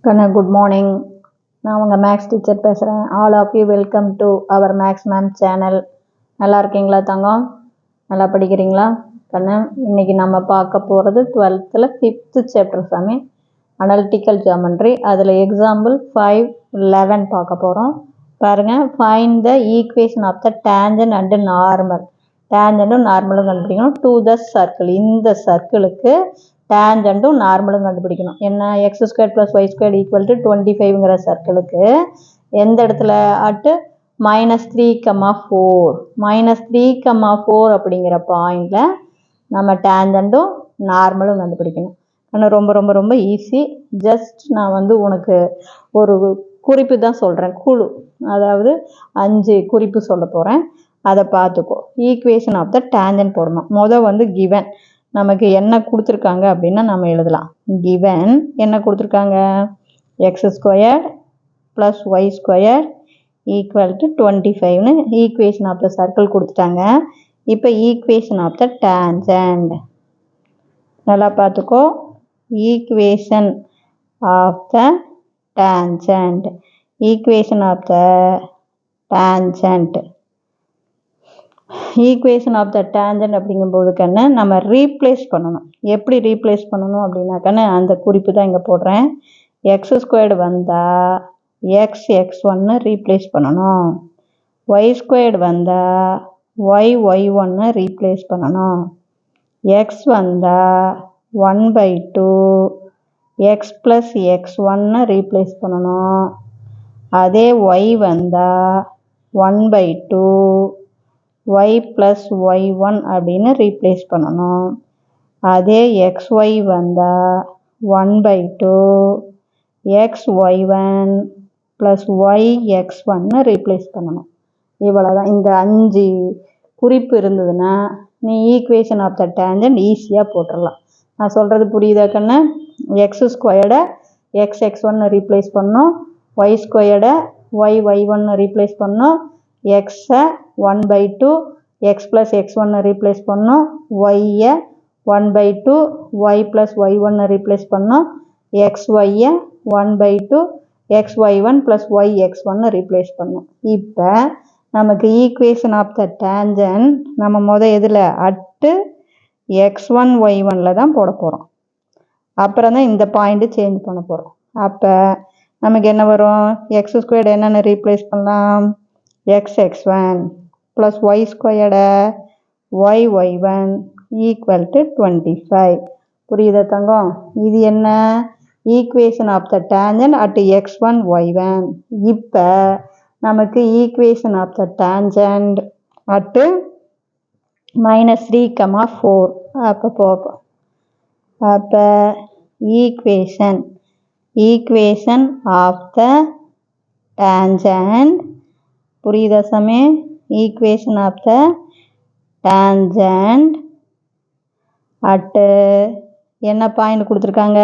Good morning. நான் உங்கள் maths teacher பேசுகிறேன். All of you welcome to our maths ma'am channel. நல்லா இருக்கீங்களா தங்கம்? நல்லா படிக்கிறீங்களா கண்ணு? இன்றைக்கி நம்ம பார்க்க போகிறது 12th 5th சாப்டர் சாமி அனலிட்டிக்கல் ஜியோமெட்ரி. அதில் எக்ஸாம்பிள் 5.11 பார்க்க போகிறோம். பாருங்கள், find the equation of the tangent and normal. டேஞ்சன்ட்டும் நார்மலும் கண்டுபிடிக்கணும். டு த சர்க்கிள், இந்த சர்க்கிளுக்கு டேஞ்சன்ட்டும் நார்மலும் கண்டுபிடிக்கணும். என்ன, x² + y² = 25ங்கிற சர்க்கிளுக்கு எந்த இடத்துல அட்டு -3,4 -3,4 அப்படிங்கிற பாயிண்டில் நம்ம டேஞ்சன்ட்டும் நார்மலும் கண்டுபிடிக்கணும். ஆனால் ரொம்ப ரொம்ப ரொம்ப ஈஸி. ஜஸ்ட் நான் உனக்கு ஒரு குறிப்பு தான் சொல்கிறேன், குழு. அதாவது 5 குறிப்பு சொல்ல போகிறேன், அதை பார்த்துக்கோ. ஈக்குவேஷன் ஆஃப் த டேஞ்சன்ட் போடணும். கிவன் நமக்கு என்ன கொடுத்துருக்காங்க அப்படின்னா நம்ம எழுதலாம். கிவன் என்ன கொடுத்துருக்காங்க, x² + y² = 25ன்னு ஈக்குவேஷன் ஆஃப் த சர்க்கிள் கொடுத்துட்டாங்க. இப்போ ஈக்குவேஷன் ஆஃப் த டேஞ்சன்ட் நல்லா பார்த்துக்கோ. Equation of the tangent, equation of the tangent, equation of the tangent அப்படிங்கும்போது கண்ணு நம்ம ரீப்ளேஸ் பண்ணணும். எப்படி ரீப்ளேஸ் பண்ணணும் அப்படின்னா கண்ணு, அந்த குறிப்பு தான் இங்கே போடுறேன். x² வந்தால் x(x1) ரீப்ளேஸ் பண்ணணும். y² வந்தால் y(y1) ரீப்ளேஸ் பண்ணணும். x வந்தால் 1/2 x + x1 ரீப்ளேஸ் பண்ணணும். அதே y வந்தால் 1/2 y + y1 அப்படின்னு ரீப்ளேஸ் பண்ணணும். அதே xy வந்தால் 1/2 xy1 + yx1 ரீப்ளேஸ் பண்ணணும். இவ்வளோதான். இந்த 5 குறிப்பு இருந்ததுன்னா நீ ஈக்குவேஷன் ஆஃப் த டேஞ்சன்ட் ஈஸியாக போட்டுடலாம். நான் சொல்கிறது புரியுதா கண்ணு? x² x(x1) ரீப்ளேஸ் பண்ணணும், y² y(y1) ரீப்ளேஸ் பண்ணணும், x 1/2 x + x1 ரீப்ளேஸ் பண்ணணும், y 1/2 y + y1 ரீப்ளேஸ் பண்ணணும், xy 1/2 xy1 + yx1 ரீப்ளேஸ் பண்ணணும். இப்போ நமக்கு ஈக்குவேஷன் ஆஃப் த டேஞ்சன்ட் நம்ம எதில் அட்டு x1 y1 தான் போட போகிறோம். அப்புறம் தான் இந்த பாயிண்ட்டு சேஞ்ச் பண்ண போகிறோம். அப்போ நமக்கு என்ன வரும், x² என்னென்ன ரீப்ளேஸ் பண்ணலாம், x(x1) + y² y(y1) = 25. புரியுதா தங்கம்? இது என்ன, equation of the tangent at x1 y1. இப்போ நமக்கு equation of the tangent at -3,4 அப்போ போப்போம். அப்போ ஈக்குவேஷன் ஆஃப் த டேஞ்சன்ட், புரியுதா சாமி? Equation of the tangent at என்ன பாயிண்ட் கொடுத்துருக்காங்க,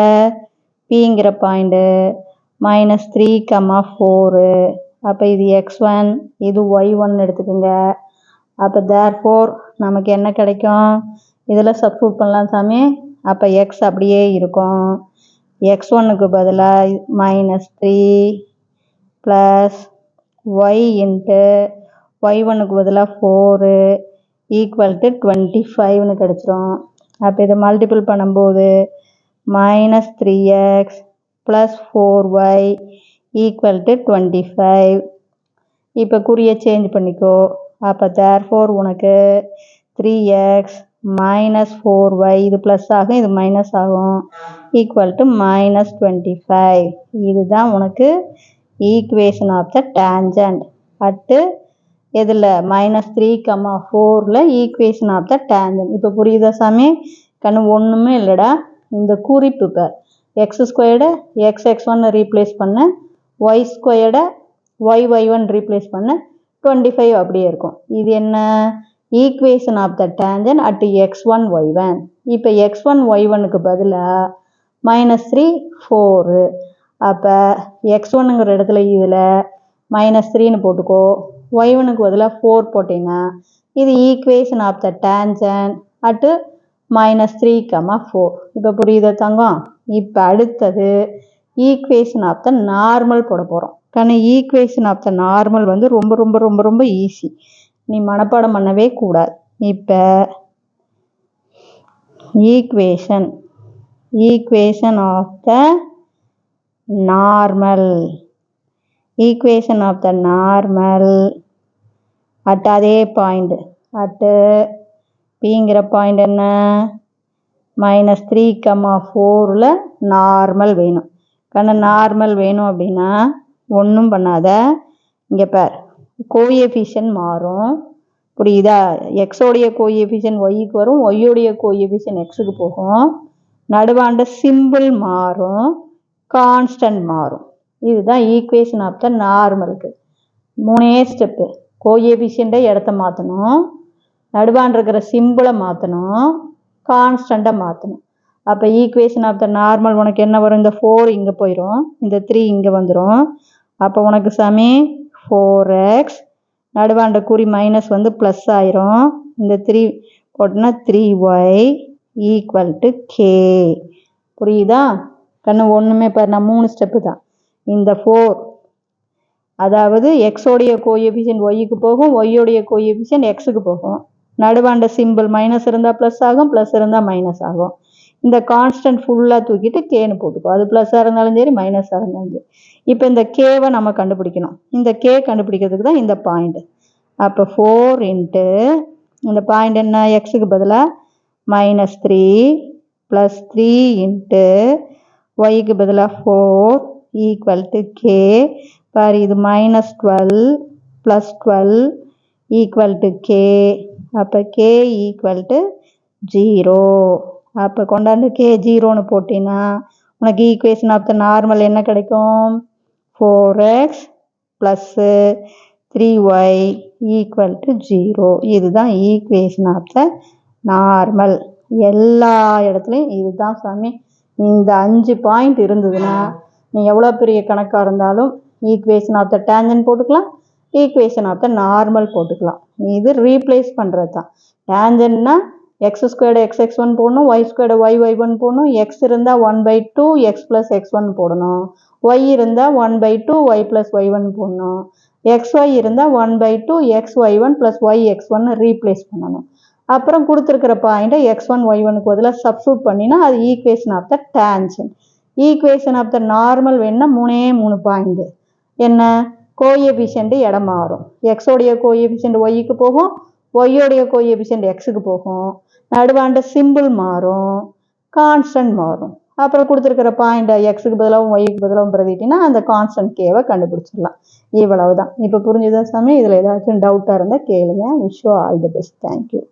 பிங்கிற பாயிண்ட்டு -3,4. அப்போ இது x1 இது y1 எடுத்துக்கோங்க. அப்போ தேர்ஃபோர் நமக்கு என்ன கிடைக்கும், இதில் சப்ஸ்டிட்யூட் பண்ணலாம் சாமி. அப்போ x அப்படியே இருக்கும். x1க்கு பதிலாக -3 + y × y1க்கு பதிலாக 4 = 25ன்னு கிடச்சிரும். அப்போ இதை மல்டிபிள் பண்ணும்போது -3x + 4y = 25. இப்போ குறியை சேஞ்ச் பண்ணிக்கோ. அப்போ தேர்ஃபோர் உனக்கு 3x - 4y, இது ப்ளஸ் ஆகும் இது மைனஸ் ஆகும், = -25. இதுதான் உனக்கு equation of the tangent at எதில் -3,4 ஈக்குவேஷன் ஆஃப் த டேஞ்சன்ட். இப்போ புரியுதா சாமி கண்ணு? ஒன்றுமே இல்லைடா, இந்த குறிப்பு பேர் x² x(x1) ரீப்ளேஸ் பண்ண, y² y(y1) ரீப்ளேஸ் பண்ண, 25 அப்படியே இருக்கும். இது என்ன, equation of the tangent at x1 y1. இப்போ x1 y1க்கு பதிலாக -3 4. அப்போ x1ங்கிற இடத்துல இதில் -3ன்னு போட்டுக்கோ, y1க்கு பதிலாக 4 போட்டிங்கன்னா இது equation of the tangent at -3,4. இப்போ புரியுதா தங்கம்? இப்போ அடுத்தது ஈக்குவேஷன் ஆஃப் த நார்மல் போட போகிறோம். கண்ணு ஈக்குவேஷன் ஆஃப் த நார்மல் வந்து ரொம்ப ரொம்ப ரொம்ப ரொம்ப ஈஸி, நீ மனப்பாடம் பண்ணவே கூடாது. இப்போ equation of the normal at அதே பாயிண்ட் அட் பிங்கிற பாயிண்ட் என்ன -3,4ல் நார்மல் வேணும். கண்ணு நார்மல் வேணும் அப்படின்னா ஒன்றும் பண்ணாத, இங்கே பார் கோஎஃபிஷியன்ட் மாறும், புரியுதா? எக்ஸோடைய கோஎஃபிஷியன்ட் ஒய்க்கு வரும், ஒய்யோடைய கோஎஃபிஷியன்ட் எக்ஸுக்கு போகும், நடுவாண்ட சிம்பிள் மாறும், கான்ஸ்டன்ட் மாறும். இதுதான் ஈக்குவேஷன் ஆஃப் த நார்மலுக்கு 3 ஸ்டெப்பு. கோஎஃபிஷியண்ட்டை இடத்த மாற்றணும், நடுவான் இருக்கிற சிம்பிளை மாற்றணும், கான்ஸ்டண்ட்டை மாற்றணும். அப்போ ஈக்குவேஷன் ஆஃப் த நார்மல் உனக்கு என்ன வரும்? இந்த 4 இங்கே போயிடும், இந்த 3 இங்கே வந்துடும். அப்போ உனக்கு சமி 4x, நடுவாண்ட குறி மைனஸ் வந்து ப்ளஸ் ஆயிரும், இந்த 3 போட்டோன்னா 3y = k. புரியுதா கண்ணு? ஒன்றுமே பாரு, நான் 3 ஸ்டெப்பு தான். இந்த 4 அதாவது எக்ஸோடைய கோஎஃபிஷியன்ட் ஒய்க்கு போகும், ஒய்யோடைய கோஎஃபிஷியன்ட் எக்ஸுக்கு போகும், நடுவாண்ட சிம்பிள் மைனஸ் இருந்தால் ப்ளஸ் ஆகும், ப்ளஸ் இருந்தால் மைனஸ் ஆகும். இந்த கான்ஸ்டன்ட் ஃபுல்லாக தூக்கிட்டு கேன்னு போட்டுக்கோ, அது ப்ளஸ்ஸாக இருந்தாலும் சரி மைனஸாக இருந்தாலும் சரி. இப்போ இந்த கேவை நம்ம கண்டுபிடிக்கணும். இந்த கே கண்டுபிடிக்கிறதுக்கு தான் இந்த பாயிண்ட். அப்போ 4 இன்ட்டு இந்த பாயிண்ட் என்ன, எக்ஸுக்கு பதிலாக -3 + 3 இன்ட்டு ஒய்க்கு பதிலாக 4 = k. பாரு, இது -12 + 12 = k. அப்போ k = 0. அப்போ கொண்டாந்து k 0ன்னு போட்டினா உனக்கு ஈக்குவேஷன் ஆஃப் த நார்மல் என்ன கிடைக்கும்? 4x + 3y = 0. இதுதான் ஈக்குவேஷன் ஆஃப் த நார்மல். எல்லா இடத்துலையும் இதுதான் சாமி. இந்த 5 பாயிண்ட் இருந்ததுன்னா நீ எவ்வளோ பெரிய கணக்காக இருந்தாலும் ஈக்குவேஷன் ஆஃப் த டேஞ்சன்ட் போட்டுக்கலாம், ஈக்குவேஷன் ஆஃப் த நார்மல் போட்டுக்கலாம். இது ரீப்ளேஸ் பண்ணுறது தான். டேஞ்சன்ட்னா x² xx1 போடணும், y² yy1 போடணும், x இருந்தால் 1/2 x + x1 போடணும், y இருந்தால் 1/2 y + y1 போடணும், xy இருந்தால் 1/2 xy1 + yx1 ரீப்ளேஸ் பண்ணணும். அப்புறம் கொடுத்துருக்கிற பாயிண்ட்டை x1 y1க்கு பதிலாக சப்ஸ்டியூட் பண்ணினா அது equation of the tangent. Equation of the normal வேணும்னா 3 பாயிண்ட் என்ன, கோஎஃபிஷியன்ட் இடம் மாறும். எக்ஸோடைய கோஎஃபிஷியன்ட் ஒய்க்கு போகும், ஒய்யோடைய கோஎஃபிஷியன்ட் எக்ஸுக்கு போகும், நடுவாண்ட சிம்பிள் மாறும், கான்ஸ்டன்ட் மாறும். அப்புறம் கொடுத்துருக்கிற பாயிண்ட் எக்ஸுக்கு பதிலாகவும் ஒய்க்கு பதிலாகவும் பிரதிட்டினா அந்த கான்ஸ்டன்ட் கேவை கண்டுபிடிச்சிடலாம். இவ்வளவுதான். இப்போ புரிஞ்சுதா சாமி? இதில் ஏதாச்சும் டவுட்டாக இருந்தால் கேளுங்க. Wish you all the best. Thank you.